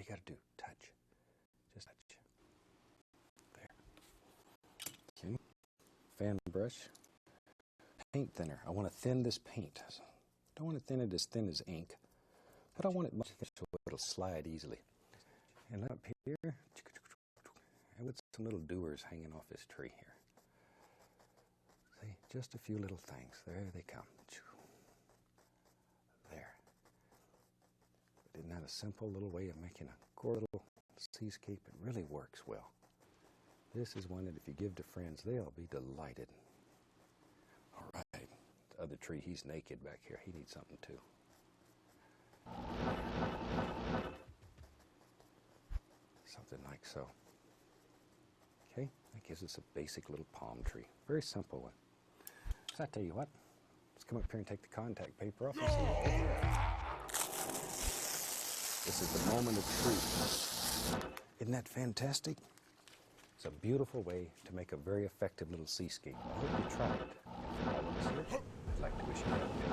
you got to do. Touch. Just touch. There. Okay. Fan brush. Paint thinner. I want to thin this paint. I don't want to thin it as thin as ink, but I want it much thinner so it'll slide easily. And up here, and with some little doers hanging off this tree here. See, just a few little things. There they come. There. But isn't that a simple little way of making a gorgeous little seascape? It really works well. This is one that if you give to friends, they'll be delighted. All right. The other tree, he's naked back here. He needs something too. Something like so. Okay, that gives us a basic little palm tree. Very simple one. So I tell you what, let's come up here and take the contact paper off and see what we got. This is the moment of truth. Isn't that fantastic? It's a beautiful way to make a very effective little seascape. I hope you try it. And from all of us here, I'd like to wish you happy.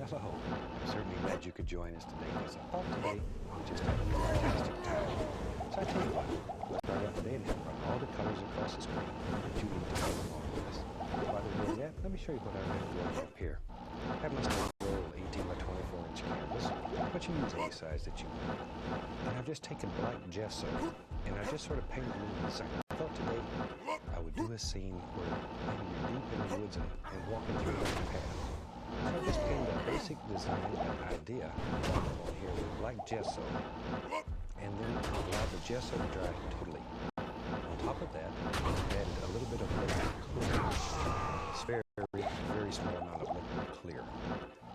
Hello. I'm certainly glad you could join us today, because I thought today we just had a fantastic time. So I tell you what, let's start out today and have run all the colors across the screen that you need to go along with us. While they're doing that, let me show you what I've been doing up here. I have my little 18 by 24 inch canvas, but you use any size that you want. And I've just taken black gesso, and I just sort of painted a little design. I thought today I would do a scene where maybe you're deep in the woods and walking through a path. So I just painted a basic design and idea on here with black gesso, and then allowed the gesso to dry totally. On top of that, I added a little bit of liquid clear. It's very small amount of liquid clear.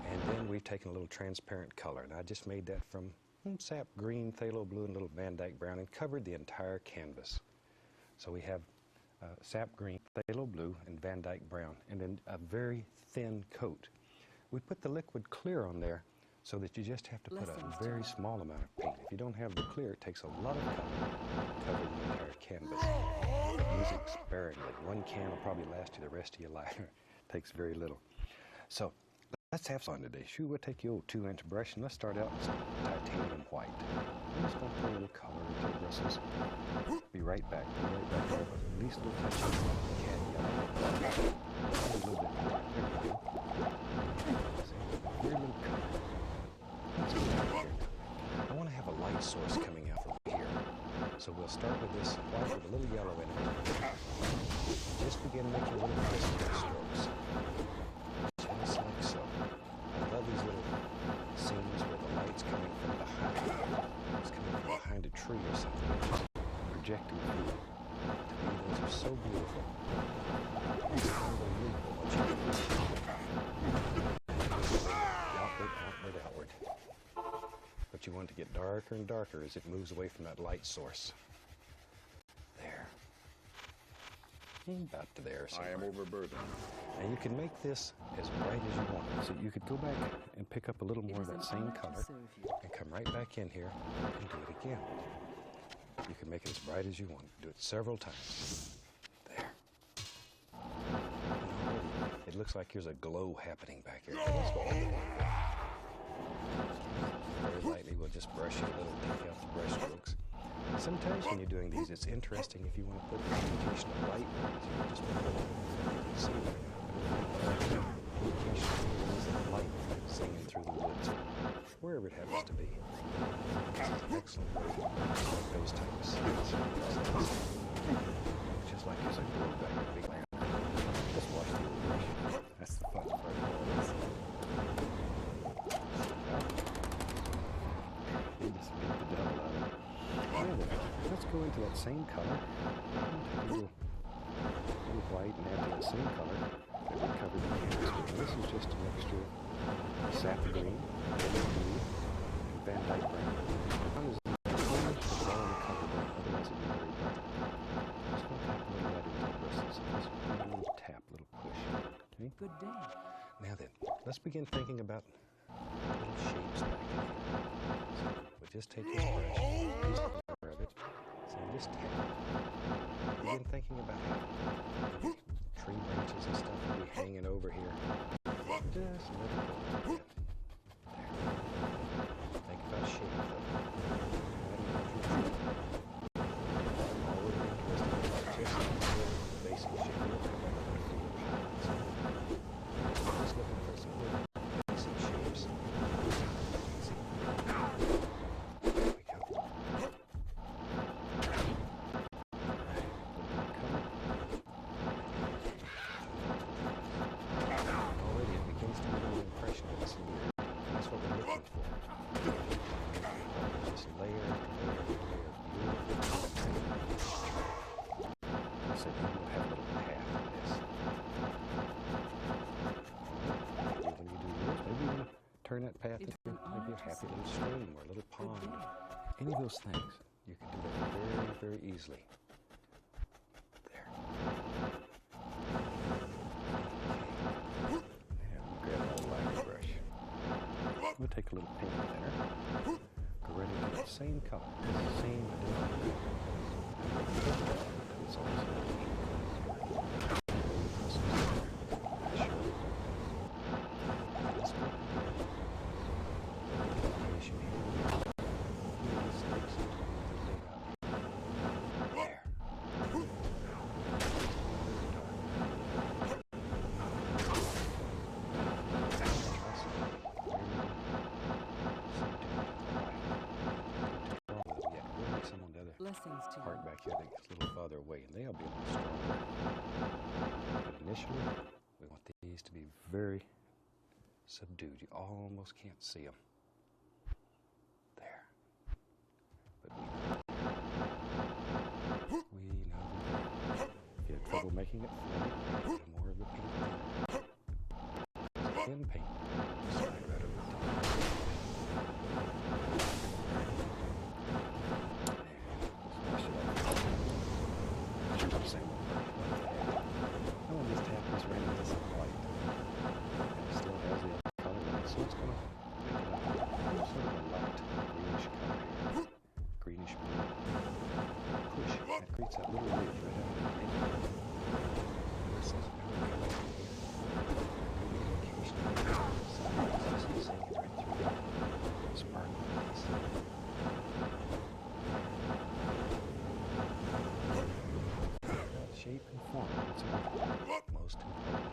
And then we've taken a little transparent color, and I just made that from sap green, phthalo blue, and a little Van Dyke brown, and covered the entire canvas. So we have sap green, phthalo blue, and Van Dyke brown, and then a very thin coat. We put the liquid clear on there so that you just have to put a very small amount of paint. If you don't have the clear, it takes a lot of color to cover the entire canvas. Use it sparingly. One can will probably last you the rest of your life. It takes very little. So let's have fun today. Shoo, we'll take your old 2-inch brush and let's start out with some titanium white. I'm just going to put a little color into the bristles. Be right back. Be right back there, but at least a little touch of cat yellow. A little bit more. There we go. Very little color. Let's get out here. I want to have a light source coming out from here. So we'll start with this white with a little yellow in it. Just begin making little crystal strokes. Just like so. I love these little scenes where the light's coming from behind. It's coming from behind a tree or something. Just projecting through it. To me, those are so beautiful. It's unbelievable what you can do. Outward. But you want it to get darker and darker as it moves away from that light source. There. About to there somewhere. I am overburdened. And you can make this as bright as you want. So you could go back and pick up a little more of that same color and come right back in here and do it again. You can make it as bright as you want. Do it several times. There. It looks like there's a glow happening back here. Very lightly, we'll just brush it a little, take out the brush strokes. Sometimes when you're doing these, it's interesting if you want to put an indication of light, you can just put a little indication of light singing through the woods, wherever it happens to be. This is an excellent way to make those type of scenes. Just like there's a glow back in the big lantern. Just watch the brush. That's the fun part of all this. You just beat the devil out of it. Let's go into that same color. Take a little white and add to the same color that we covered the canvas with. This is just a mixture of sap green, blue, and Van Dyke brown. One is the brown and the color brown, otherwise it would be very bright. Just going to tap a little of that into the So just give it a little tap, a little push. Okay? Good day. Now then, let's begin thinking about little shapes back in here. So we'll just take this brush, use the corner of it, so just tap it. Begin thinking about how tree branches and stuff will be hanging over here. Just let it go a bit. There. Think about shape, though. All we're interested in is just the basic shape. Just looking for some good basic shapes. There we go. Already it begins to give an impression of this weird. That's what we're looking for. Just layer after layer after layer of beautiful. So then we'll have a little path in this. When you do yours, maybe you want to turn that path into maybe a happy little stream or a little pond. Any of those things. You can do that very, very easily. There. Okay. Now we'll grab our lighter brush. We'll take a little pink thinner. Go right into that same color. Same identical color. It's also pink. Blessings to Part back here that gets a little farther away, and they'll be a little stronger. But initially, we want these to be very subdued. You almost can't see them. There. But we know that. If you have trouble making it flat, more of the paint. It's thin paint. Slide right over the top. That little ridge right out of shape and form. It's most important.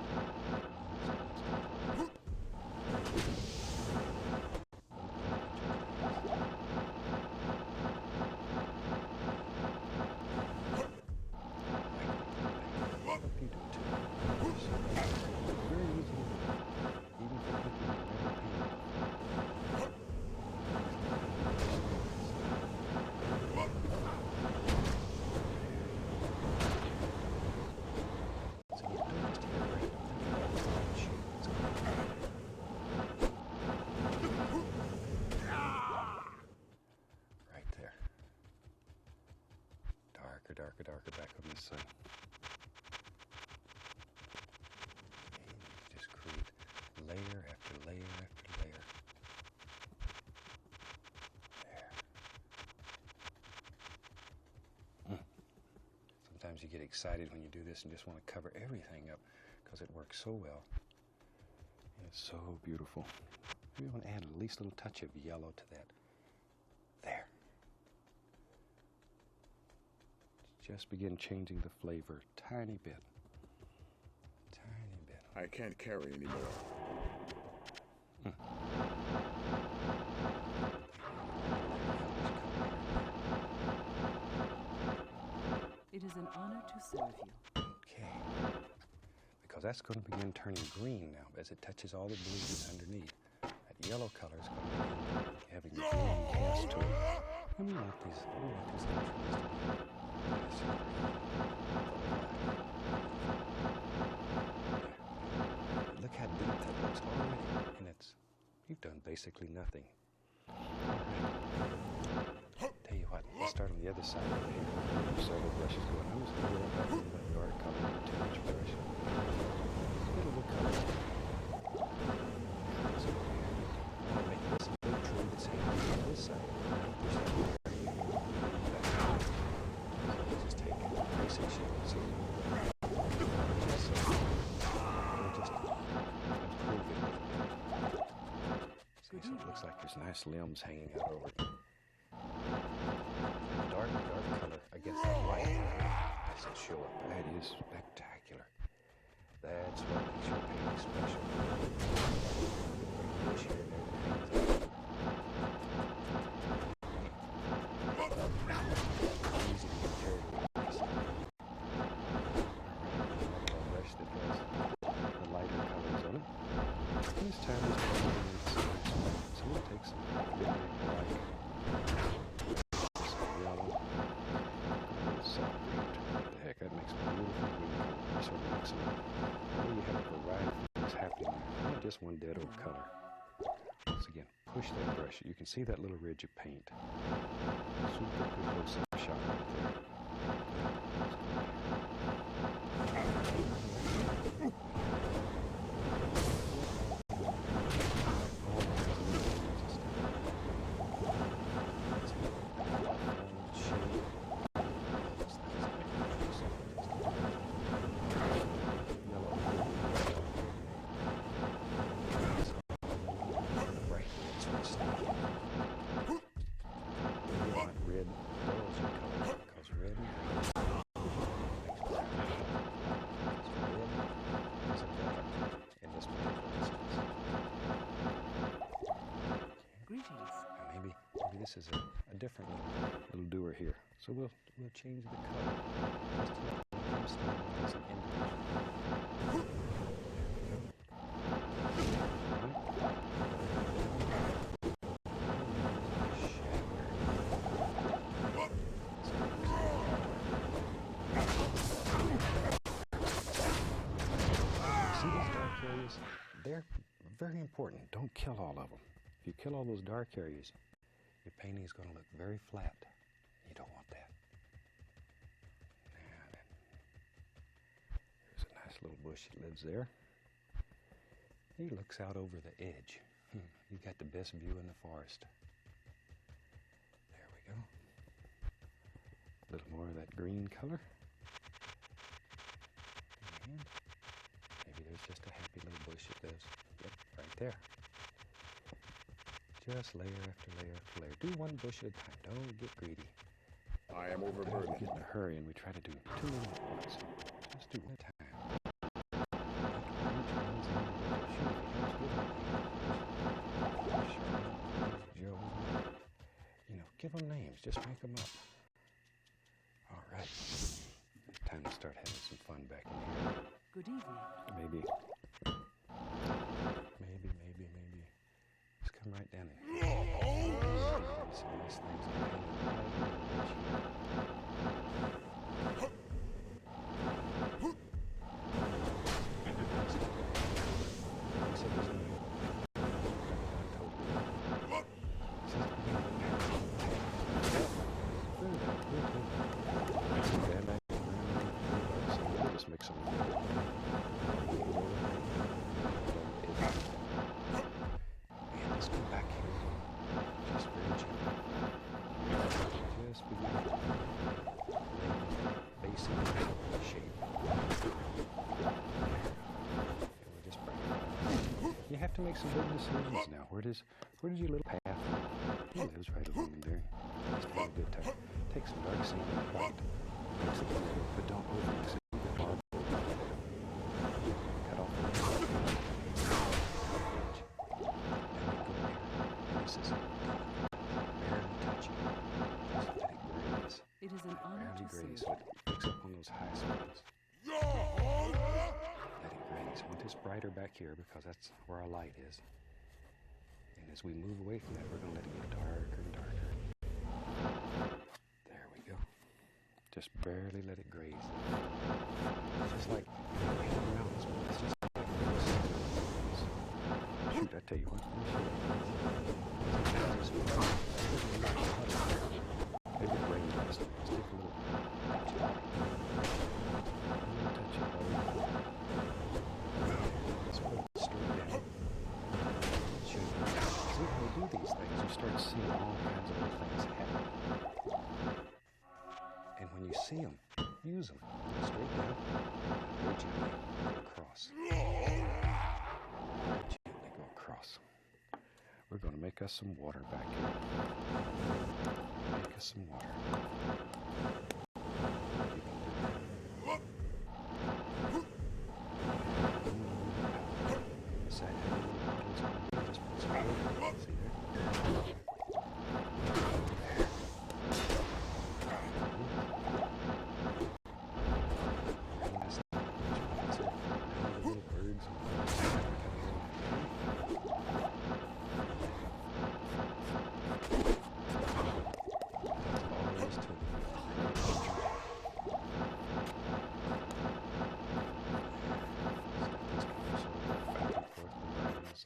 Darker back on this side. And just create layer after layer after layer. There. Sometimes you get excited when you do this and just want to cover everything up because it works so well. And it's so beautiful. We want to add at least a little touch of yellow to that. There. Just begin changing the flavor tiny bit. Tiny bit. I can't carry anymore. It is an honor to serve you. Okay. Because that's going to begin turning green now as it touches all the blues underneath. That yellow color is going to begin having a green cast to it. And we want these little trees to be. Look how deep that looks already, and you've done basically nothing. All right. Tell you what, let's start on the other side over here. Several brushes going. I'm just going to go back in that dark color. looks like there's nice limbs hanging out over it. Dark color against the white doesn't show up. That is spectacular. That's what makes your painting special. Bush here and there that hangs out. Easy to get carried away. Brush that has the lighter colors on it. And this time it's going to so we'll take some big black, some yellow, a little soft green. What the heck, that makes a beautiful green color. You sort of mix them up. That way you have a variety of things happening there. Not just one dead old color. Once again, push that brush. You can see that little ridge of paint. Super close-up shot right there. This is a different little doer here. So we'll change the color just to let them stabilize and indicate. See these dark areas? They're very important. Don't kill all of them. If you kill all those dark areas, your painting is going to look very flat. You don't want that. Now then, there's a nice little bush that lives there. He looks out over the edge. You got the best view in the forest. There we go. A little more of that green color. And maybe there's just a happy little bush that lives. Yep, right there. Just layer after layer after layer. Do one bush at a time. Don't get greedy. I am overburdened. We get in a hurry and we try to do too many at once. Just do one at a time. Each one's individual. Sure, if it helps, give them names. Joe. You know, give them names. Just make them up. All right. Time to start having some fun back in here. Good evening. Maybe. Just come right down in here. Some nice things I'm painting right here. Just mix them. Let's go back here. Just very gently. Just begin to lay basic shape. And we'll just bring it up. You have to make some big decisions now. Where does your little path? He lives right along in there. Just have a good time. Take some dark sand and white. Mix it together, but don't overmix it. Cut off the This is barely touching. Just let it graze. It is an honor Barely to graze, serve. so it picks up on those high spots. Let it graze. Want this brighter back here because that's where our light is. And as we move away from that, we're going to let it get darker and darker. There we go. Just barely let it graze. It's just like mountains. It's just like shoot, I tell you what. Maybe it rained last night. Let's take a little touch it. Touch it, buddy. Let's put it straight down. See, when you do these things, you start seeing all kinds of little things happen. And when you see them, use them. Straight down, very gently go across. Very gently go across. We're going to make us some water back here. Make us some water. You can do that. Decide how many puddles want to be. Just put some water. See there?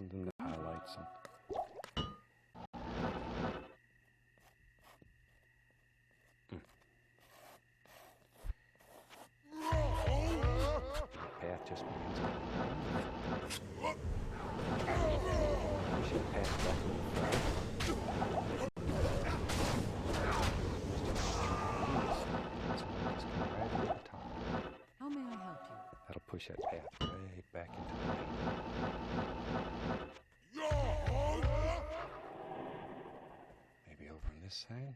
And then the highlights and the path just begins going on. Push that path back a little further. Just come right over the top. How may I help you? That'll push that path right back into the paint. Maybe over on this side.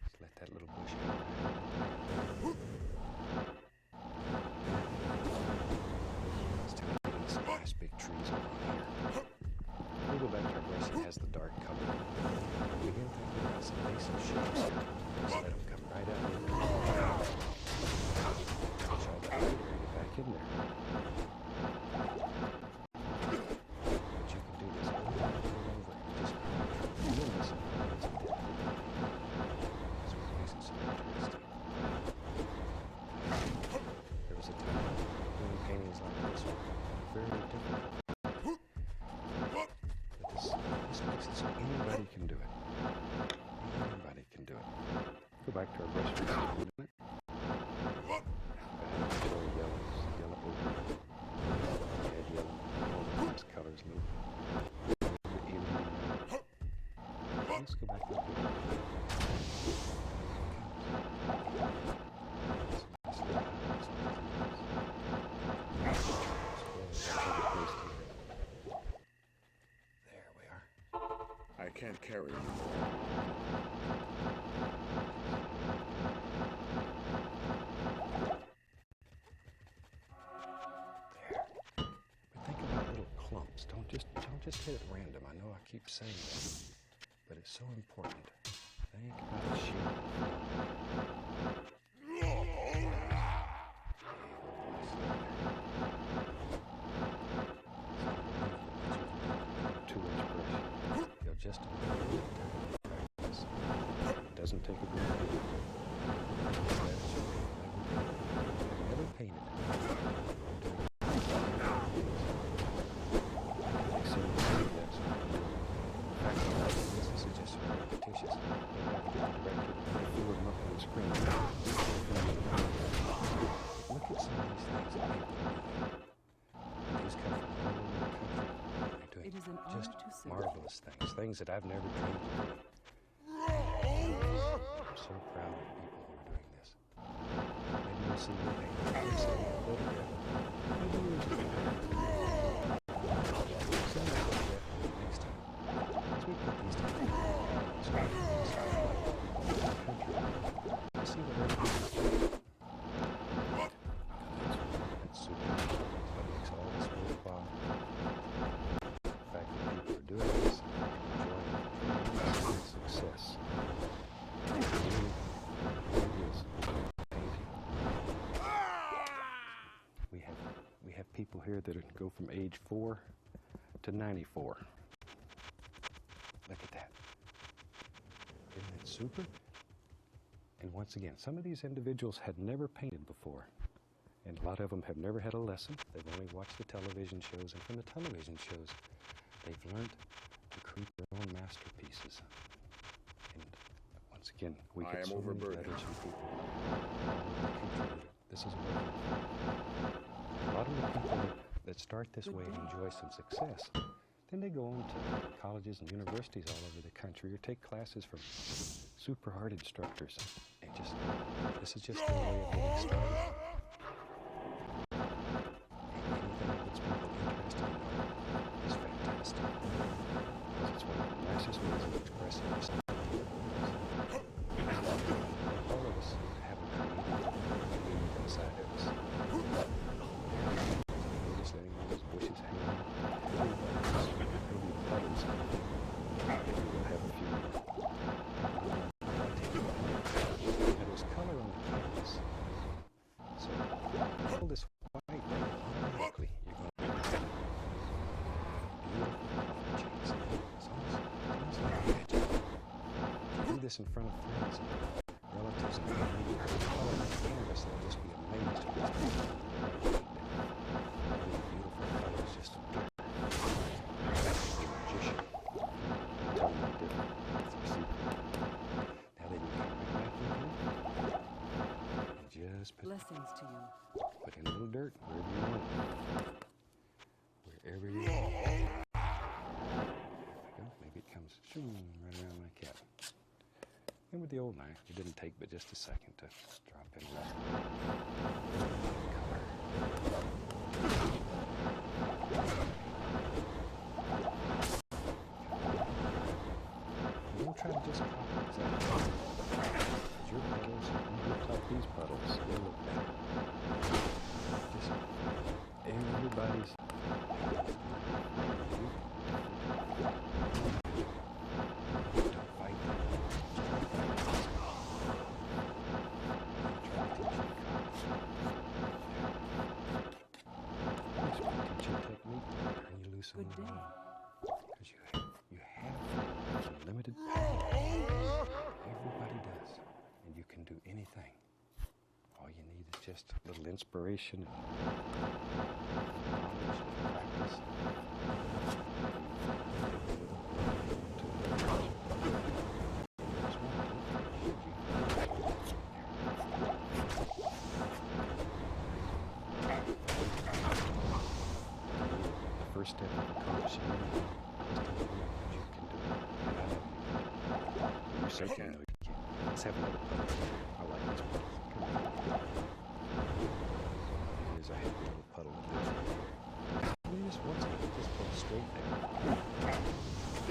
Just let that little bush go right. It's time to get into some nice big trees over here. We'll go back to our brush that has the dark color. Begin thinking about some basic shapes. Just let them come right out. Push all that area back in there. Go back to our brush for a minute. Yellow open. Red, yellow, all the nice colors move. Let's go back up here. There we are. I can't carry anymore. Don't just hit it random. I know I keep saying that, but it's so important. Think about the shape. Two-inch brush. You'll just a little bit of practice. It doesn't take a good deal. Never paint it. Marvelous things that I've never dreamed of doing. I'm so proud of people who are doing this. Maybe you'll see me paint. Maybe you'll see me photograph. Maybe you'll just send me a photograph next time. As we put these together, see what everybody's doing. That's super. That makes all this worthwhile. Doing this, enjoying success. We have people here that go from age 4 to 94. Look at that. Isn't that super? And once again, some of these individuals had never painted before. And a lot of them have never had a lesson. They've only watched the television shows, and from the television shows, they've learned to create their own masterpieces. And once again, we get so many letters from people all over the country. This is a lot of the people that start this way and enjoy some success. Then they go on to colleges and universities all over the country or take classes from super hard instructors. And this is just their way of getting started. And anything that gets people interested in art is fantastic. Because it's one of the this in front of friends and relatives and family. All of the canvas, they'll just be amazed at what's going on. All these beautiful colors just appear. Like a magician. I'll tell you what different. That's our secret. Now then you come right back in here and just Blessings to you. put in a little dirt wherever you want it. Wherever you want it. There we go. Maybe it comes right around like that. And with the old knife, it didn't take but just a second to drop in a little color. You don't try to just copy exactly. Your puddles look like these puddles. They look better. Just everybody's don't fight them. Try to teach you just want to teach you a technique and you lose some Good of the day. because you have some limited power. Everybody does, and you can do anything. All you need is just a little inspiration and knowledge and practice. The first step of accomplishing anything is to believe that you can do it. And I know you can. You certainly know you can. Let's have another puddle. I like this puddle. Come on. Here's a heavy little puddle that lives right here. You just once again, just pull straight there.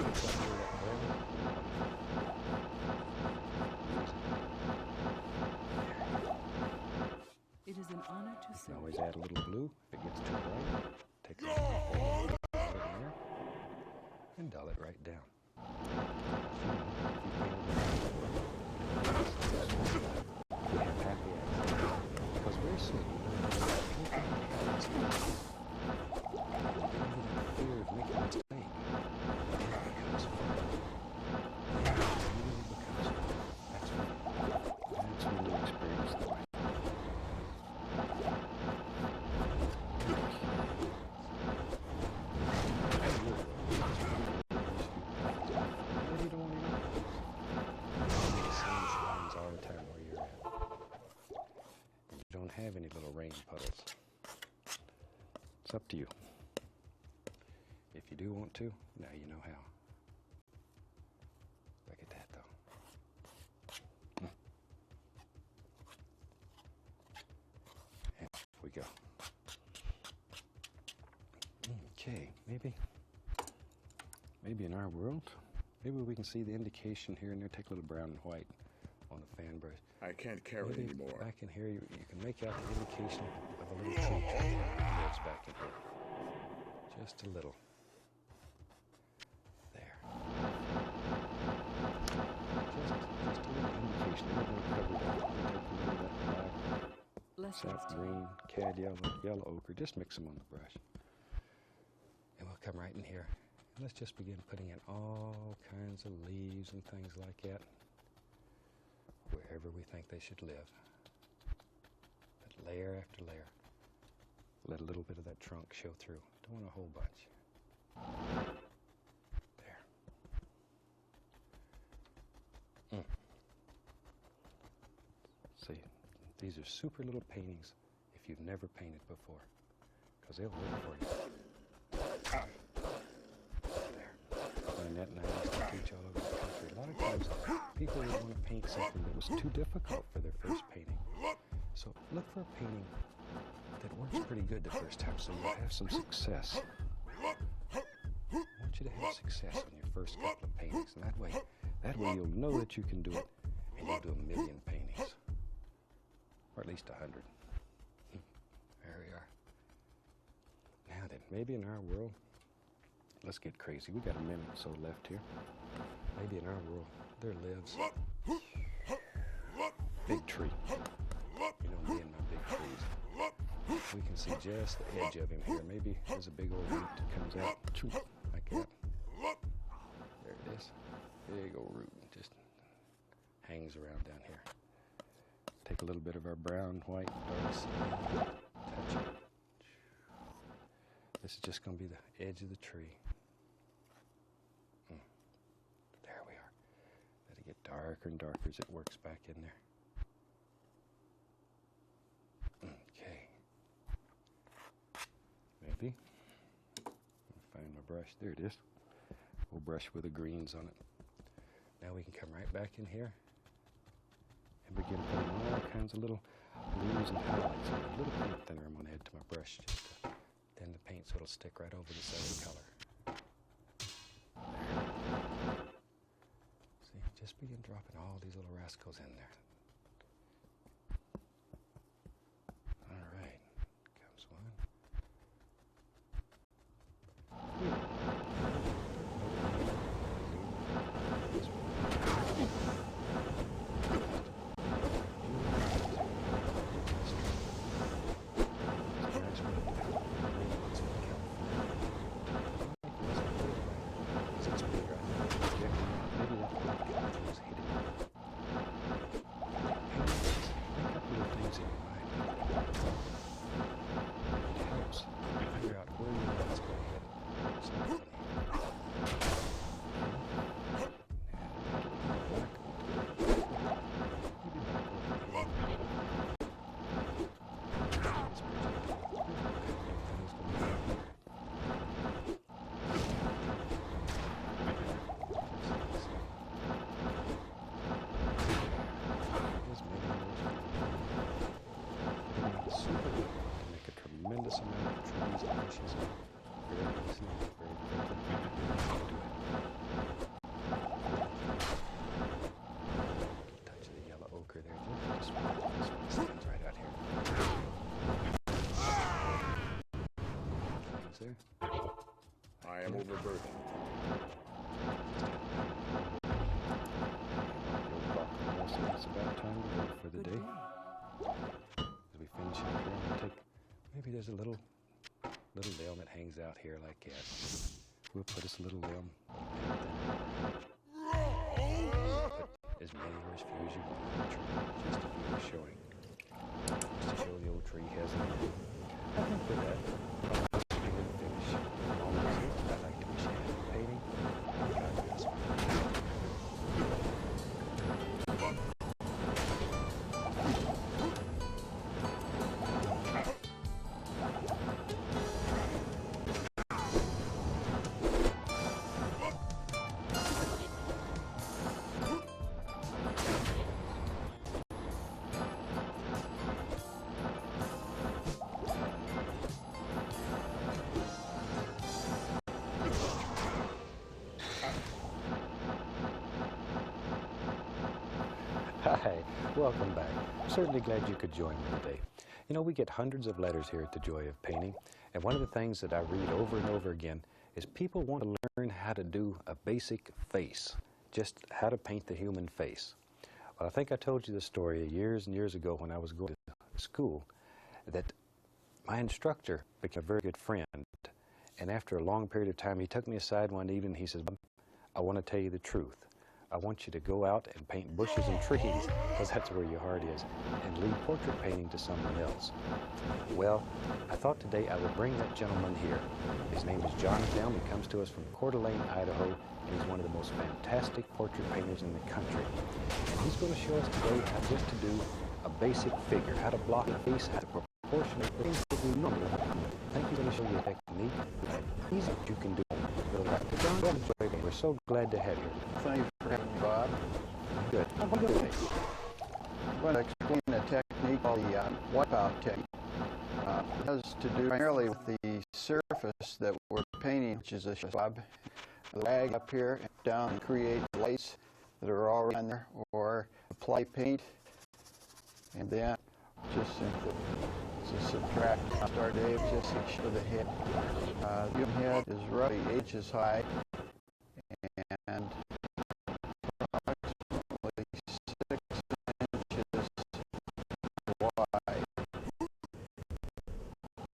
It's up near that brown. Use it. It is an honor to You can serve. always add a little blue if it gets too bright. Take a little bit out of there and dull it right down. We have happy accidents because very soon you get into that fear of making a mistake. And it becomes fun. It really becomes fun. That's when you experience the life. Maybe you don't want to know. The sun shines all the time where you're at. And you don't have any little rain puddles. It's up to you. If you do want to, now you know how. Look at that, though. And off we go. Okay, maybe in our world, maybe we can see the indication here and there. Take a little brown and white on the fan brush. I can't carry Maybe anymore. back in here, you can make out the indication of a little tree trunk that lives back in here. Just a little. There. Just a little indication. We're going to cover it up. We'll take a little of that black, Blessings sap to you. green, cad yellow ochre. Just mix them on the brush. And we'll come right in here. And let's just begin putting in all kinds of leaves and things like that wherever we think they should live. But layer after layer. Let a little bit of that trunk show through. Don't want a whole bunch. There. See, these are super little paintings if you've never painted before, because they'll work for you. There. Learn that and I used to teach all over the country. A lot of times, people would want to paint something that was too difficult for their first painting. So look for a painting that works pretty good the first time, so you'll have some success. I want you to have success on your first couple of paintings, and that way you'll know that you can do it, and you'll do 1,000,000 paintings, or at least 100. There we are. Now then, maybe in our world, let's get crazy. We got a minute or so left here. Maybe in our world, there lives big tree. You know me and my big trees. We can see just the edge of him here. Maybe there's a big old root that comes out like that. There it is. Big old root. Just hangs around down here. Take a little bit of our brown, white, dark sand, touch it. This is just going to be the edge of the tree. There we are. Let it get darker and darker as it works back in there. Okay. Maybe. Find my brush. There it is. We'll brush with the greens on it. Now we can come right back in here and begin putting all kinds of little blues and highlights on it. A little paint thinner I'm going to add to my brush just to thin the paint so it'll stick right over this other color. There. See, just begin dropping all these little rascals in there. All right, comes one. Tremendous amount of trees and bushes very easily, very quickly. Touch of the yellow ochre there. Just this one stands right out here. Flames there. I am overburdened. It's about time to go for the day. As we finish up here, we'll take. Maybe there's a little limb that hangs out here like that. We'll put us a little limb. Put as many or as few as you want on the tree. Just a few is showing. Just to show the old tree has it. I think with that, we're going to finish almost here. I'd like to finish painting. Hi, welcome back. I'm certainly glad you could join me today. You know, we get hundreds of letters here at The Joy of Painting, and one of the things that I read over and over again is people want to learn how to do a basic face, just how to paint the human face. Well, I think I told you the story years and years ago when I was going to school that my instructor became a very good friend, and after a long period of time, he took me aside one evening. He says, "Bob, I want to tell you the truth. I want you to go out and paint bushes and trees, because that's where your heart is, and leave portrait painting to someone else." Well, I thought today I would bring that gentleman here. His name is John Film. He comes to us from Coeur d'Alene, Idaho, and he's one of the most fantastic portrait painters in the country. And he's going to show us today how just to do a basic figure, how to block a face, how to proportionate things that we normally do. I think he's going to show you a technique that easy you can do. John, we're so glad to have you. Thank you for having me, Bob. Good. I'm going to explain a technique called the wipeout technique. It has to do primarily with the surface that we're painting, which is a swab. Lag up here and down and create lights that are already on there, or apply paint, and then just simply subtract. Start Dave, just show the head. The head is roughly 8 inches high and approximately 6 inches wide.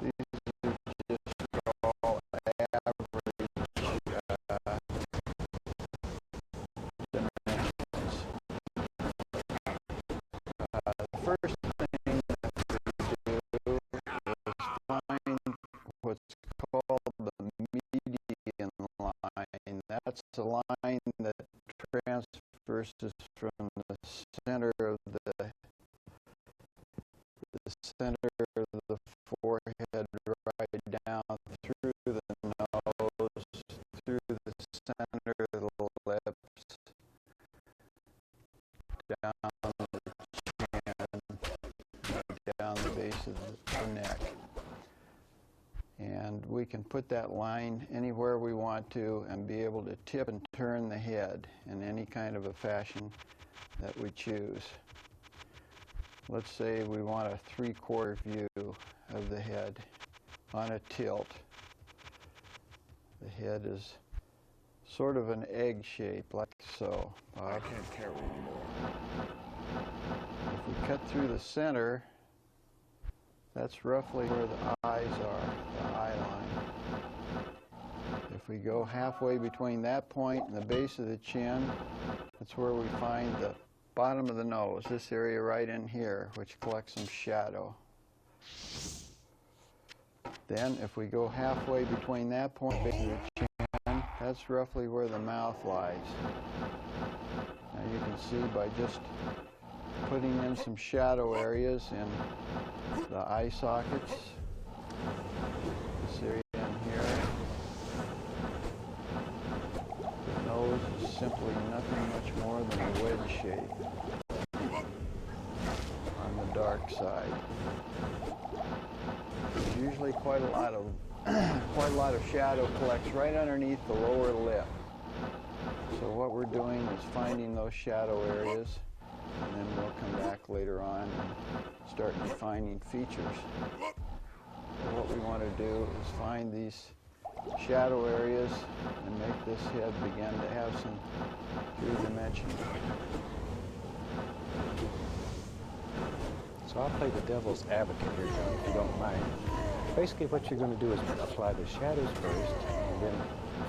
These are just all average dimensions. first thing that we do is find what's called the median line. That's a line that transverses from the center of the forehead right down through the nose, through the center of the lips, down the chin, down the base of the neck. And we can put that line anywhere we want to and be able to tip and turn the head in any kind of a fashion that we choose. Let's say we want a 3/4 view of the head on a tilt. The head is sort of an egg shape, like so. I can't carry anymore. If we cut through the center, that's roughly where the eyes are, the eye line. If we go halfway between that point and the base of the chin, that's where we find the bottom of the nose, this area right in here, which collects some shadow. Then if we go halfway between that point and the base of the chin, that's roughly where the mouth lies. Now you can see by just putting in some shadow areas in the eye sockets, this area in here, the nose is simply nothing much more than a wedge shape on the dark side. There's usually quite a lot of shadow collects right underneath the lower lip. So what we're doing is finding those shadow areas, and then we'll come back later on and start defining features. So what we want to do is find these shadow areas and make this head begin to have some three-dimension. So I'll play the devil's advocate here, John, if you don't mind. Basically what you're going to do is apply the shadows first and then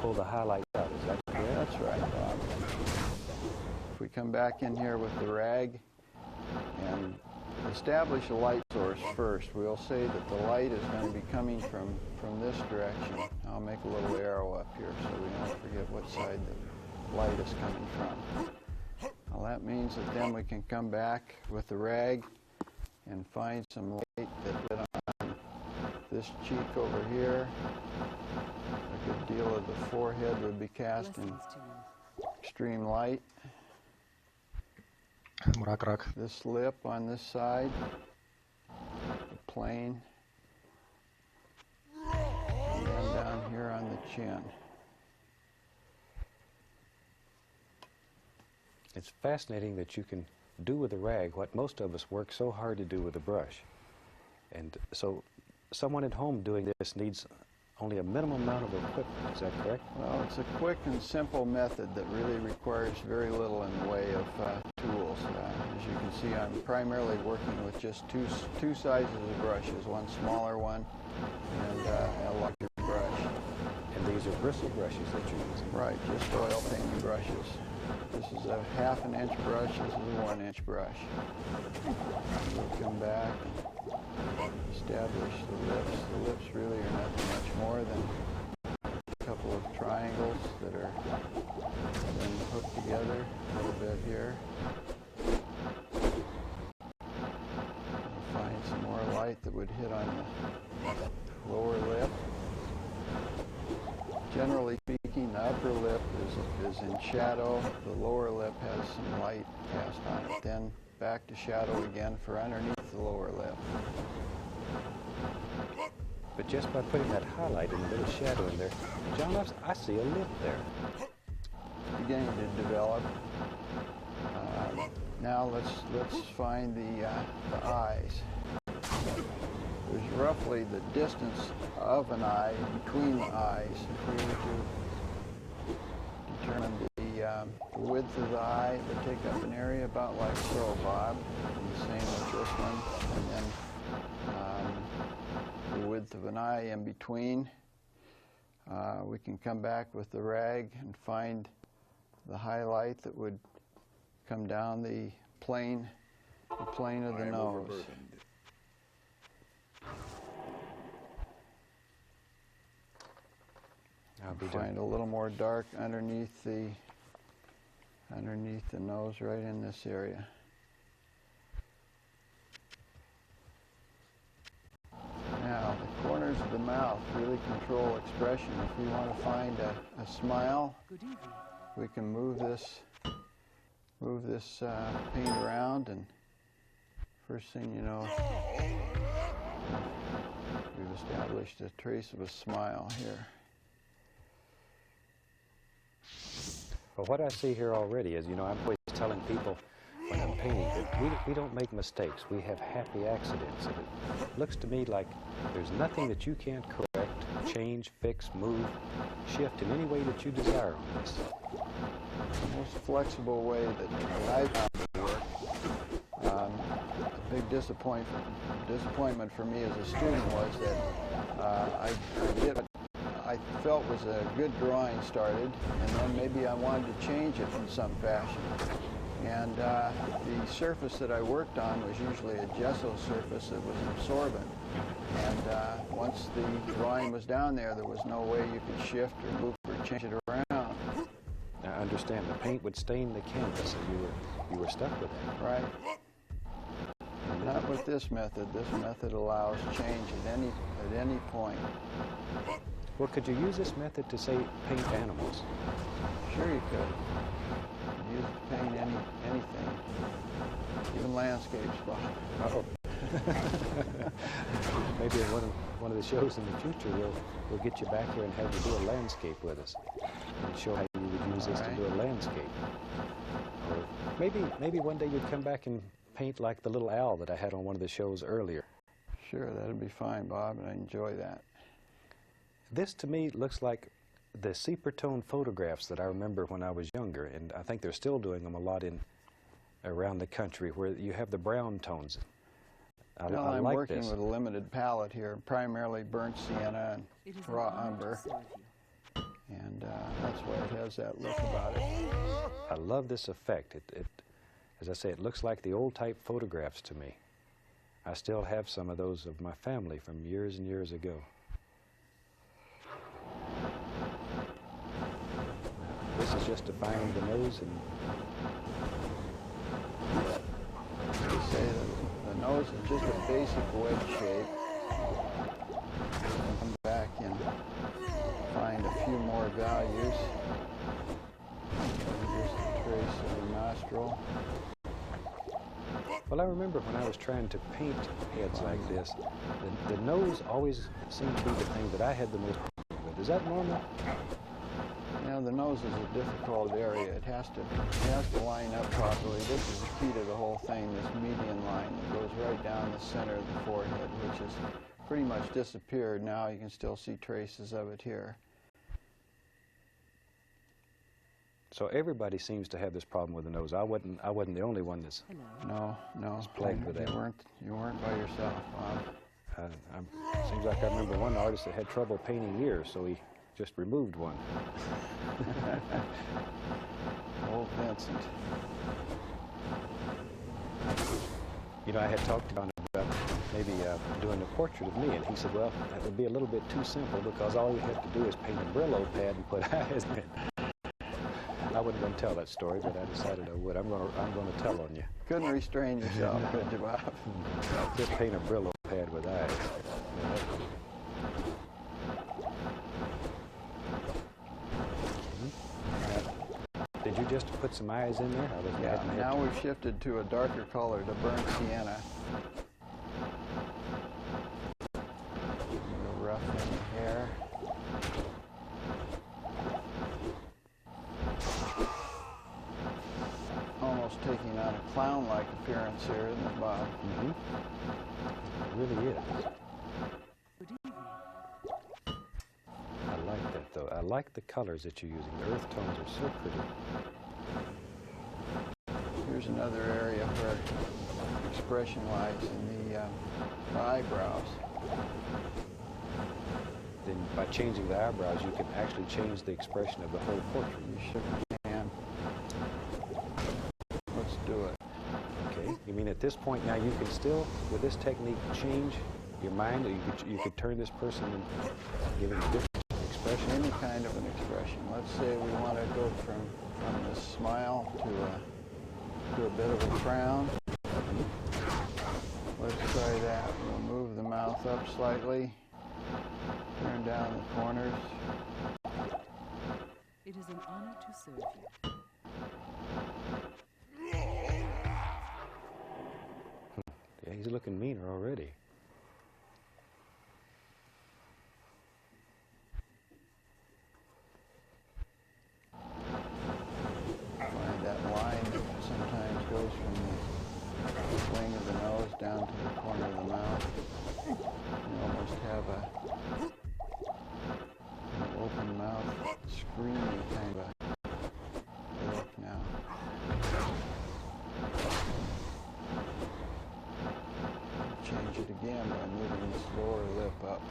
pull the highlights out. Is that correct? That's right, Bob. If we come back in here with the rag and establish a light source first, we'll say that the light is going to be coming from this direction. I'll make a little arrow up here so we don't forget what side the light is coming from. Well, that means that then we can come back with the rag and find some light that lit on this cheek over here. A good deal of the forehead would be cast in extreme light. This lip on this side, the plane, and then down here on the chin. It's fascinating that you can do with a rag what most of us work so hard to do with a brush. And so someone at home doing this needs only a minimum amount of equipment, is that correct? Well, it's a quick and simple method that really requires very little in the way of tools. As you can see, I'm primarily working with just two sizes of brushes, one smaller one and a larger brush. And these are bristle brushes that you're using? Right, just oil painting brushes. This is a 1/2 inch brush, this is a 1 inch brush. We'll come back and establish the lips. The lips really are nothing much more than a couple of triangles that are then hooked together a little bit here. We'll find some more light that would hit on the lower lip. Generally speaking, the upper lip is in shadow. The lower lip has some light cast on it. Then back to shadow again for underneath the lower lip. But just by putting that highlight and a little shadow in there, John, I see a lip there. It's beginning to develop. Now let's find the eyes. There's roughly the distance of an eye between the eyes. If we were to determine the width of the eye, it would take up an area about like so, Bob. And the same with this one. And then the width of an eye in between. We can come back with the rag and find the highlight that would come down the plane the plane of I the am nose. overburdened. I'll be Find done. a little more dark underneath the nose, right in this area. Now, the corners of the mouth really control expression. If we want to find a smile, Good evening. we can move this paint around, and first thing you know, we've established a trace of a smile here. Well, what I see here already is, you know, I'm always telling people when I'm painting that we don't make mistakes. We have happy accidents. And it looks to me like there's nothing that you can't correct, change, fix, move, shift in any way that you desire on this. The most flexible way that I found to work. A big disappointment for me as a student was that I did what I felt was a good drawing started, and then maybe I wanted to change it in some fashion. And the surface that I worked on was usually a gesso surface that was absorbent. And once the drawing was down there, there was no way you could shift or move or change it around. Now, understand, the paint would stain the canvas, and you were stuck with that. Right. Not with this method. This method allows change at any point. Well, could you use this method to, say, paint animals? Sure you could. Use it to paint anything. Even landscapes, Bob. Oh. Maybe in one of the shows in the future, we'll get you back here and have you do a landscape with us and show how you would use this to do a landscape. Or maybe one day you'd come back and paint like the little owl that I had on one of the shows earlier. Sure, that'd be fine, Bob, and I enjoy that. This to me looks like the sepia-tone photographs that I remember when I was younger, and I think they're still doing them a lot around the country, where you have the brown tones. Well, I I'm like working this. with a limited palette here, primarily burnt sienna It and is an raw honor to umber, serve you. and that's why it has that look about it. I love this effect. As I say, it looks like the old type photographs to me. I still have some of those of my family from years and years ago. This is just defining the nose, and They say that the nose is just a basic wedge shape. And come back and find a few more values. Just a trace of the nostril. well, I remember when I was trying to paint heads like this, the nose always seemed to be the thing that I had the most problem with. Is that normal? You know, the nose is a difficult area. It has to line up properly. This is the key to the whole thing, this median line that goes right down the center of the forehead, which has pretty much disappeared. Now you can still see traces of it here. So everybody seems to have this problem with the nose. I wasn't the only one that's Hello. No, plagued with that. You weren't by yourself, Bob. seems like I remember one artist that had trouble painting ears, so he just removed one. Old Vincent. You know, I had talked to him about maybe doing a portrait of me, and he said, well, that would be a little bit too simple because all you have to do is paint a Brillo pad and put eyes in it. I wasn't going to tell that story, but I decided I would. I'm going to tell on you. Couldn't restrain yourself, could you, Bob? Just paint a Brillo pad with eyes. Did you just put some eyes in there? Yeah, now we've shifted to a darker color, to burnt sienna. We'll rough in the hair. Almost taking on a clown-like appearance here, isn't it, Bob? Mm-hmm. It really is. Good evening. I like that, though. I like the colors that you're using. The earth tones are so pretty. Here's another area where expression lies in the eyebrows. Then by changing the eyebrows, you can actually change the expression of the whole portrait. You sure can. Let's do it. Okay. You mean at this point now, you can still, with this technique, change your mind, or you could turn this person and give him a different expression. Any kind of an expression. Let's say we want to go from a smile to a bit of a frown. Let's try that. We'll move the mouth up slightly, turn down the corners. It is an honor to serve you. Yeah, he's looking meaner already. Find that line that sometimes goes from the wing of the nose down to the corner of the mouth. You almost have an open mouth, screamy kind of a look now. Change it again by moving this lower lip up.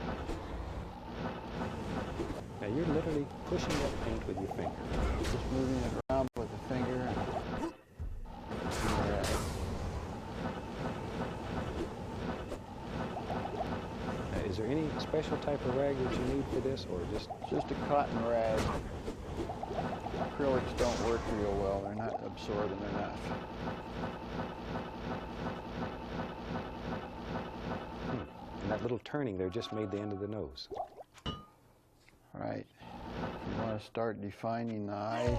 Now you're literally pushing that paint with your finger. Just moving it around with the finger and rag. Now, is there any special type of rag that you need for this, or just a cotton rag. Acrylics don't work real well. They're not absorbent enough. And that little turning there just made the end of the nose. Right. If you want to start defining the eyes,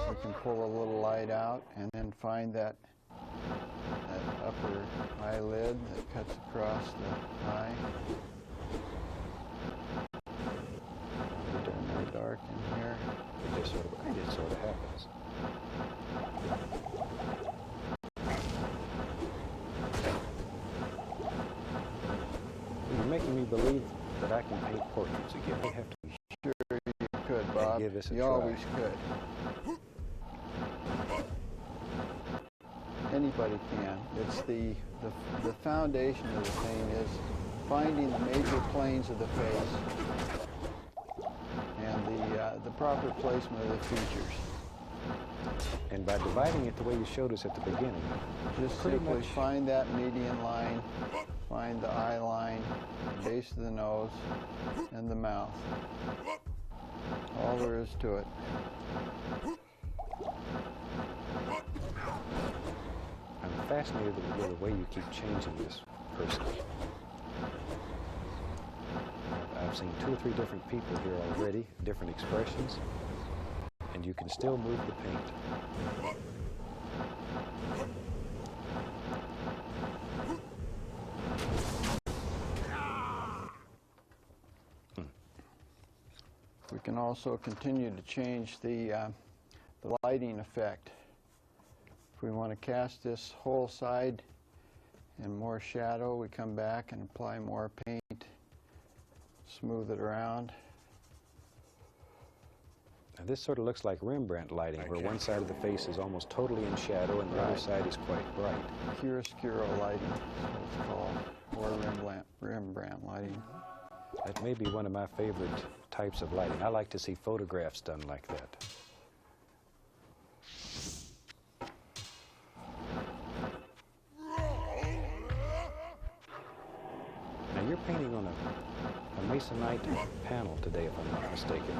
we can pull a little light out and then find that upper eyelid that cuts across the eye. Turn that dark in here. It just sort of happens. You're making me believe that I can paint portraits again. I have to be Sure you could, Bob. give this a You try. always could. Anybody can. It's the foundation of the thing is finding the major planes of the face and the proper placement of the features. And by dividing it the way you showed us at the beginning, Just pretty simply much find that median line, find the eye line, the base of the nose, and the mouth. All there is to it. I'm fascinated with the way you keep changing this person. I've seen 2 or 3 different people here already, different expressions, and you can still move the paint. We can also continue to change the lighting effect. If we want to cast this whole side in more shadow, we come back and apply more paint, smooth it around. Now this sort of looks like Rembrandt lighting, where one side of the face is almost totally in shadow and the other side is quite bright. Chiaroscuro lighting is what it's called, or Rembrandt lighting. That may be one of my favorite types of lighting. I like to see photographs done like that. Now you're painting on a masonite panel today, if I'm not mistaken.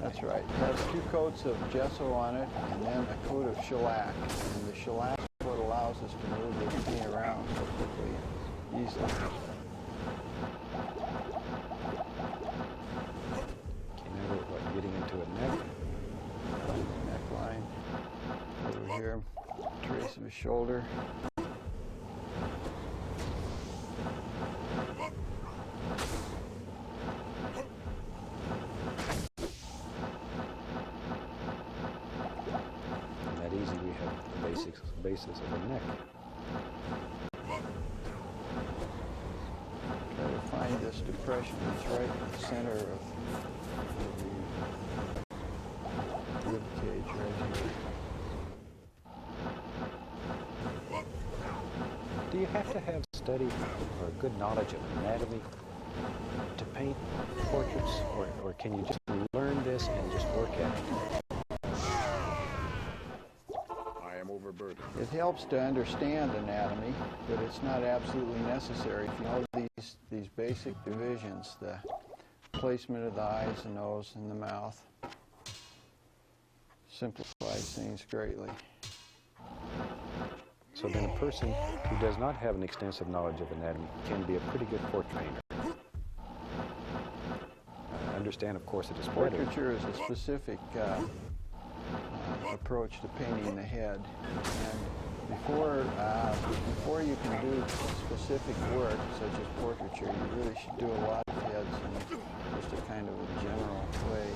That's right. It has 2 coats of gesso on it and then a coat of shellac. And the shellac is what allows us to move the paint around so quickly and easily. Okay, now we're getting into a neck. Neckline. Over here, trace of a shoulder. Basis of the neck. Try to find this depression that's right in the center of the rib cage right here. Do you have to have study or a good knowledge of anatomy to paint portraits, or can you just learn this and just work at it? I am over overburdened. It helps to understand anatomy, but it's not absolutely necessary. If you know these basic divisions, the placement of the eyes, the nose, and the mouth, simplifies things greatly. So then a person who does not have an extensive knowledge of anatomy can be a pretty good portrait painter. Understand, of course, it is better. Portraiture is a specific approach to painting the head. And before you can do specific work, such as portraiture, you really should do a lot of heads in just a kind of a general way,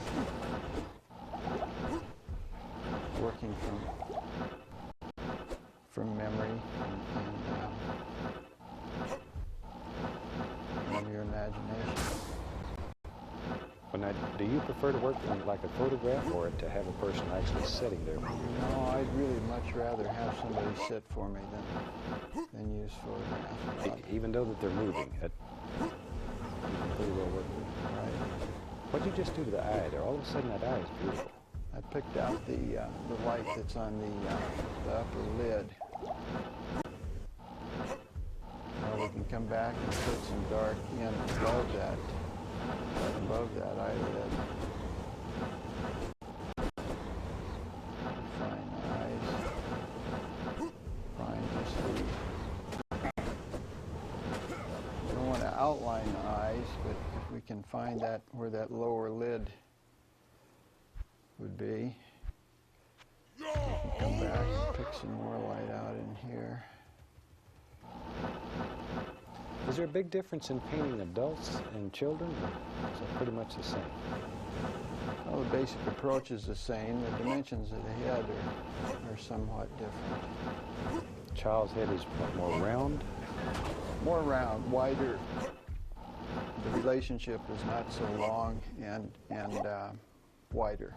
working from memory and your imagination. Well, now, do you prefer to work on like a photograph or to have a person actually sitting there? No, I'd really much rather have somebody sit for me than use photographs. Even though that they're moving, you can pretty well work with it. Right. What'd you just do to the eye there? All of a sudden that eye is beautiful. I picked out the light that's on the upper lid. Now we can come back and put some dark in above that eyelid. Refine the eyes. Find just the... We don't want to outline the eyes, but if we can find that where that lower lid would be, we can come back and pick some more light out in here. Is there a big difference in painting adults and children, or is it pretty much the same? Well, the basic approach is the same. The dimensions of the head are somewhat different. Child's head is more round? More round, wider. The relationship is not so long and wider.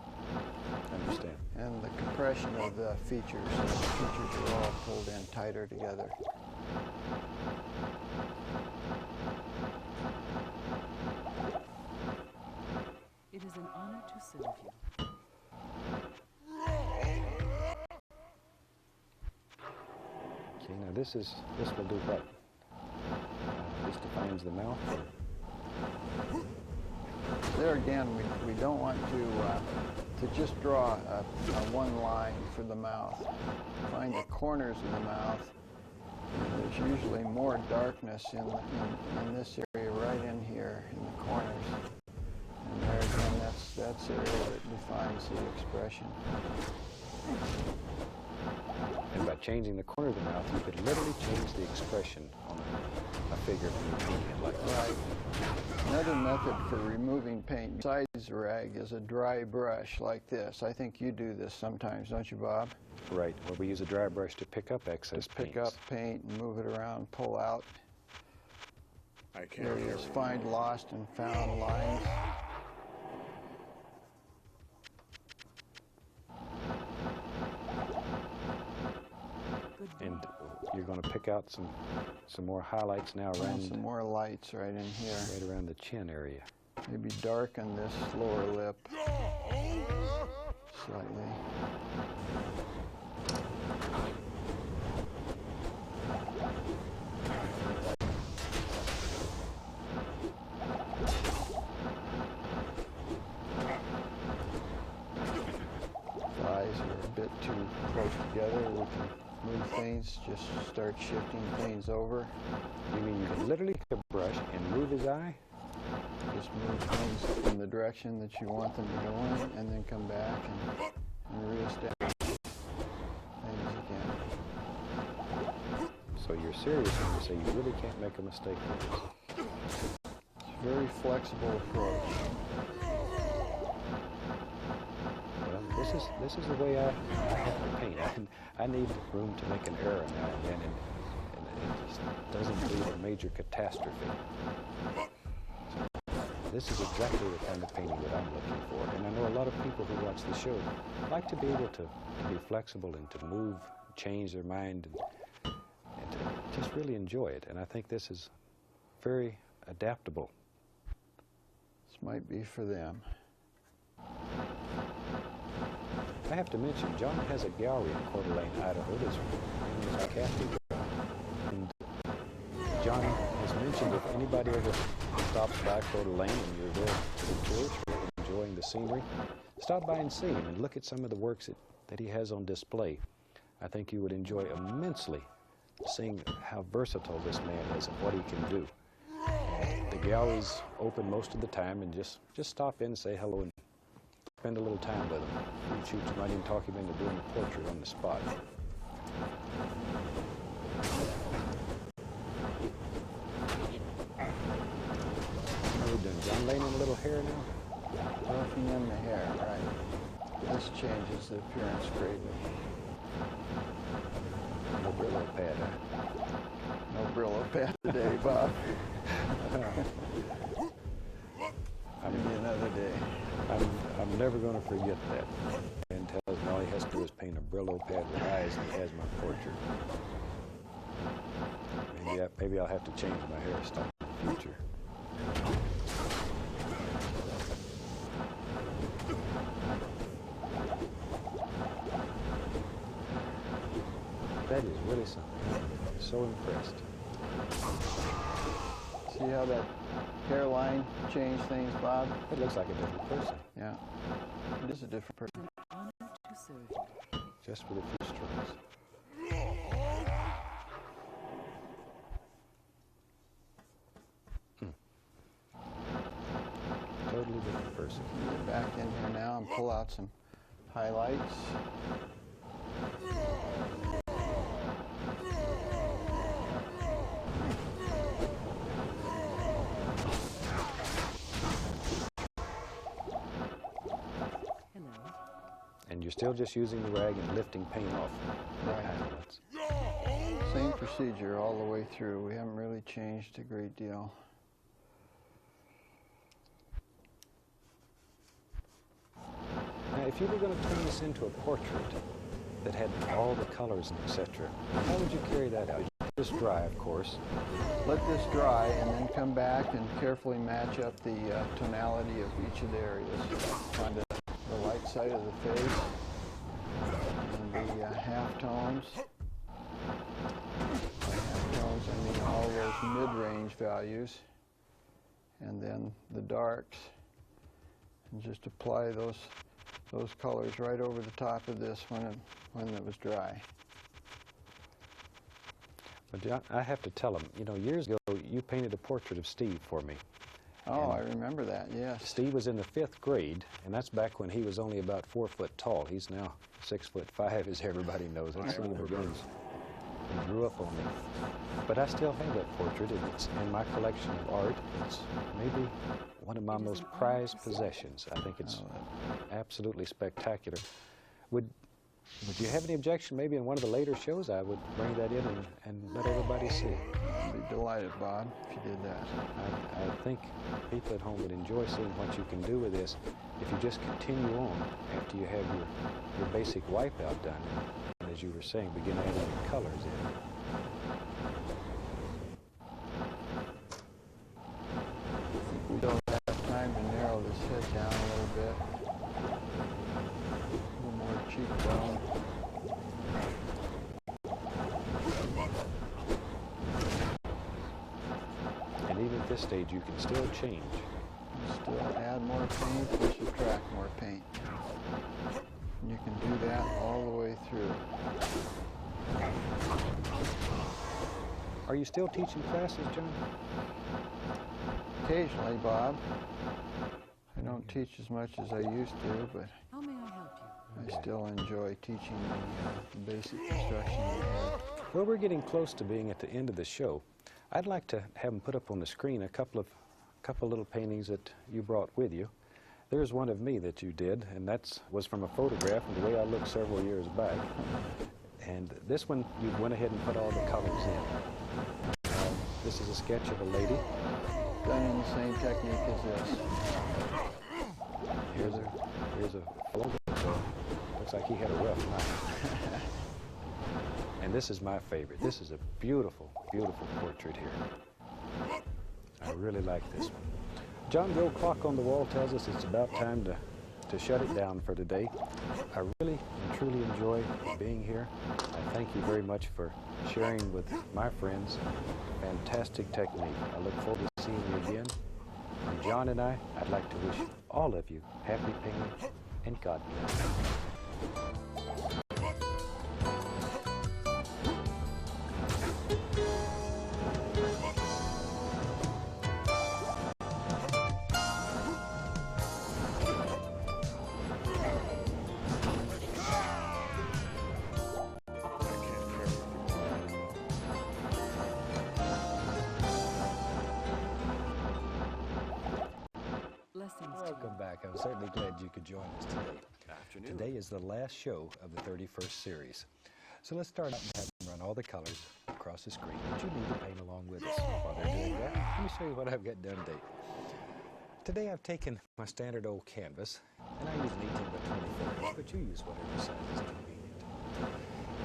I understand. And the compression of the features are all pulled in tighter together. It is an honor to serve you. Okay, now this will do what? This defines the mouth? There again, we don't want to just draw a one line for the mouth. Find the corners of the mouth. There's usually more darkness in this area right in here in the corners. And there again, that's the area that defines the expression. And by changing the corner of the mouth, you could literally change the expression on a figure from your painting like that. Right. Another method for removing paint besides rag is a dry brush like this. I think you do this sometimes, don't you, Bob? Right, where we use a dry brush to pick up excess paint. Pick up paint and move it around, pull out I can't areas, hear find lost and found lines. And you're going to pick out some more highlights now around Some more lights right in here. right around the chin area. Maybe darken this lower lip slightly. The eyes are a bit too close together. We can move things, just start shifting things over. You mean you can literally take a brush and move his eye? Just move things in the direction that you want them to go in, and then come back and reestablish things again. So you're serious when you say you really can't make a mistake with this. It's a very flexible approach. Well, this is the way I have to paint. I need room to make an error now and then, and it just doesn't leave a major catastrophe. This is exactly the kind of painting that I'm looking for, and I know a lot of people who watch the show like to be able to be flexible and to move, change their mind, and to just really enjoy it. And I think this is very adaptable. This might be for them. I have to mention, John has a gallery in Coeur d'Alene, Idaho, that's named as Catholic. And John has mentioned if anybody ever stops by Coeur d'Alene and you're there for the tours or enjoying the scenery, stop by and see him and look at some of the works that he has on display. I think you would enjoy immensely seeing how versatile this man is and what he can do. The gallery's open most of the time, and just stop in and say hello and spend a little time with him. You might even talk him into doing a portrait on the spot. How are we doing? John laying in a little hair now? Working in the hair, right. This changes the appearance greatly. No Brillo pad, huh? No Brillo pad today, Bob. Maybe another day. I'm never going to forget that. And tells me all he has to do is paint a Brillo pad with eyes, and he has my portrait. Maybe I'll have to change my hairstyle in the future. That is really something. I'm so impressed. See how that hairline changed things, Bob? It looks like a different person. Yeah, it is a different person. Honor to serve you. Just with a few strokes. Totally different person. Get back in here now and pull out some highlights. And you're still just using the rag and lifting paint off. Right. Same procedure all the way through. We haven't really changed a great deal. Now, if you were going to turn this into a portrait that had all the colors and etc., how would you carry that out? Just dry, of course. Let this dry and then come back and carefully match up the tonality of each of the areas. Find the light side of the face and the half tones. By half tones, I mean all those mid-range values, and then the darks, and just apply those colors right over the top of this when it was dry. But John, I have to tell him, you know, years ago you painted a portrait of Steve for me. Oh, I remember that, yes. Steve was in the 5th grade, and that's back when he was only about 4 foot tall. He's now 6'5", as everybody knows. That's son of a guns. He grew up on me. But I still have that portrait, and it's in my collection of art. It's maybe one of my most prized possessions. I think it's absolutely spectacular. Would you have any objection? Maybe in one of the later shows I would bring that in and let everybody see it. I'd be delighted, Bob, if you did that. I think people at home would enjoy seeing what you can do with this if you just continue on after you have your basic wipeout done. And as you were saying, begin adding the colors in. We don't have time to narrow this head down a little bit. A little more cheekbone. And even at this stage, you can still change. Still add more paint or subtract more paint. And you can do that all the way through. Are you still teaching classes, John? Occasionally, Bob. I don't teach as much as I used to, but How may I help you? I still enjoy teaching the basic instruction. Well, we're getting close to being at the end of the show. I'd like to have them put up on the screen a couple little paintings that you brought with you. There's one of me that you did, and that was from a photograph and the way I looked several years back. And this one, you went ahead and put all the colors in. This is a sketch of a lady. Done in the same technique as this. Here's a fellow. Looks like he had a rough night. And this is my favorite. This is a beautiful, beautiful portrait here. I really like this one. John, the old clock on the wall tells us it's about time to to shut it down for today. I really and truly enjoy being here. I thank you very much for sharing with my friends. Fantastic technique. I look forward to seeing you again. From John and I'd like to wish all of you happy painting and God bless. Welcome back. I'm certainly glad you could join us today. Afternoon. Today is the last show of the 31st series. So let's start out and have them run all the colors across the screen that you need to paint along with us. While they're doing that, let me show you what I've got done today. Today I've taken my standard old canvas, and I use an 18 by 24 inch, but you use whatever size is convenient.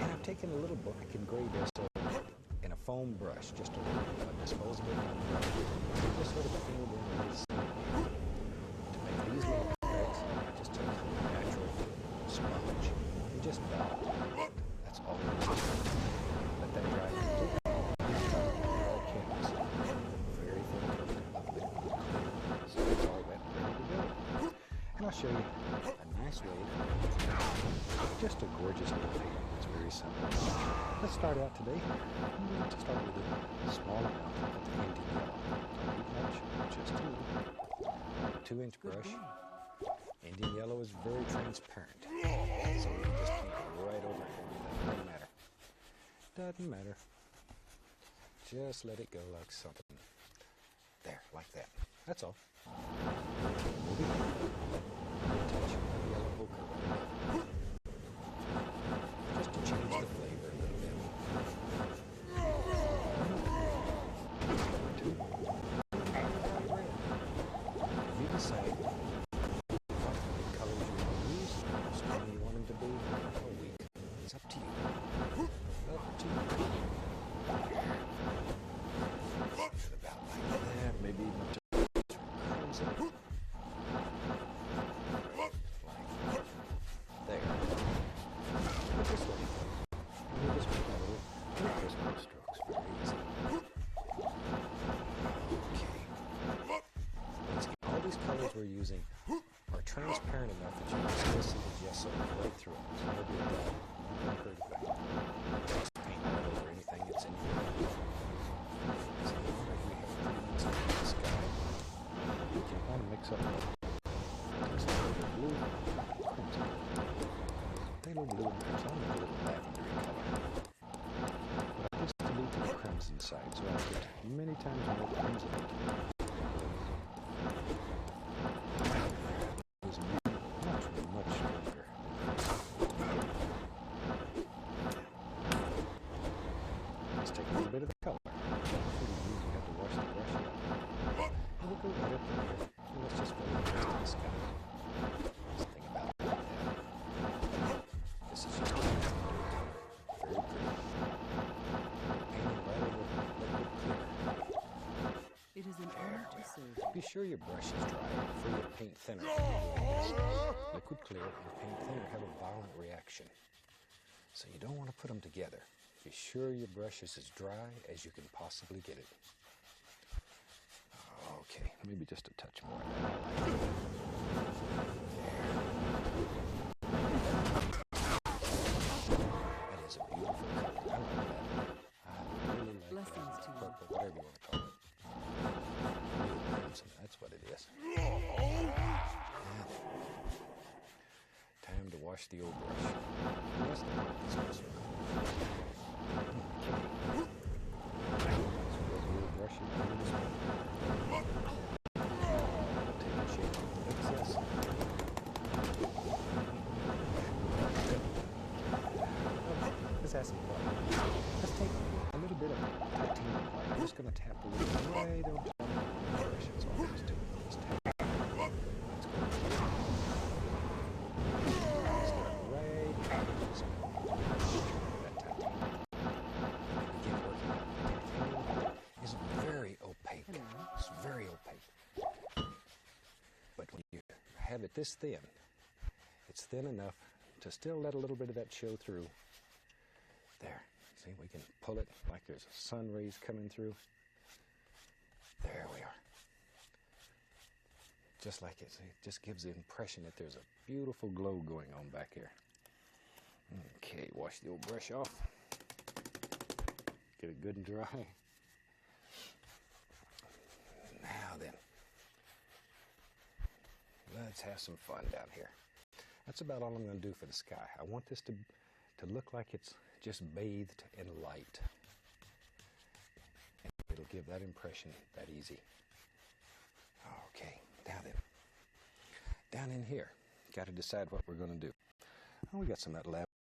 And I've taken a little book engraved so in a foam brush, just a disposable foam brush, just sort of painted in a little scene. These little cracks, I just took a natural sponge and just daubed. That's all it is. Let that dry completely. Canvas. Very thin coat of liquid clear. So it's all wet and ready to go. And I'll show you a nice way. Just a gorgeous little painting. It's very simple. Let's start out today. I'm going to start with a small amount of the Indian yellow. Don't need much, just a little. 2-inch brush. Indian yellow is very transparent, so you can just paint it right over everything. Doesn't matter. Doesn't matter. Just let it go like something. There, like that. That's all. Moving on. Touch of yellow ochre right above it. Just to change the flavor a little bit. Two. You decide what colors you want to use, how strong you want them to be, how weak. It's up to you. Up to you. About like that, maybe even up to crimson. Like there. But this way, and you just make a little crisscross strokes very easy. All these colors we're using are transparent enough that you can still see the gesso right through it. So there'll be a dot, no hurt effect. Just paint that over anything that's in here. So now that we have pretty much like the sky, we can kind of mix up just a little bit blue, crimson. A little blue and crimson, a little lavendery color. But I just to lead to the crimson side, so I'll get many times more crimson into it. Much stronger. Let's take a little bit of the color. You have to wash the brush out. And we'll go right up in here. And let's just fill in the rest of the sky. Let's think about that. This is just a very pretty. Painting right over liquid clear. It is an honor to serve. Be sure your brush is dry before you paint thinner. Liquid clear and paint thinner have a violent reaction, so you don't want to put them together. Be sure your brush is as dry as you can possibly get it. Okay, maybe just a touch more of that. I like it. That is a beautiful color. I like that. I really like Blessings that. to you. Purple, whatever you want to call it. Crimson, that's what it is. Time to wash the old brush. That's the part that's supposed to okay. So the old brush you put in this one. Take a shake of the excess. Let's add some white. Let's take a little bit of titanium white. I'm just going to tap a little right over the brush. That's all I'm just doing. Just tap. Let's go. Start right out of this one. That titanium. Begin working out. The titanium is very opaque. It's very opaque. But when you have it this thin, It's thin enough to still let a little bit of that show through. There. See, we can pull it like there's sun rays coming through. There we are. Just like it. See, it just gives the impression that there's a beautiful glow going on back here. Okay, wash the old brush off. Get it good and dry. Now then, let's have some fun down here. That's about all I'm going to do for the sky. I want this to look like it's just bathed in light. It'll give that impression that easy. Okay, now then, down in here, got to decide what we're going to do. Oh, we got some of that lab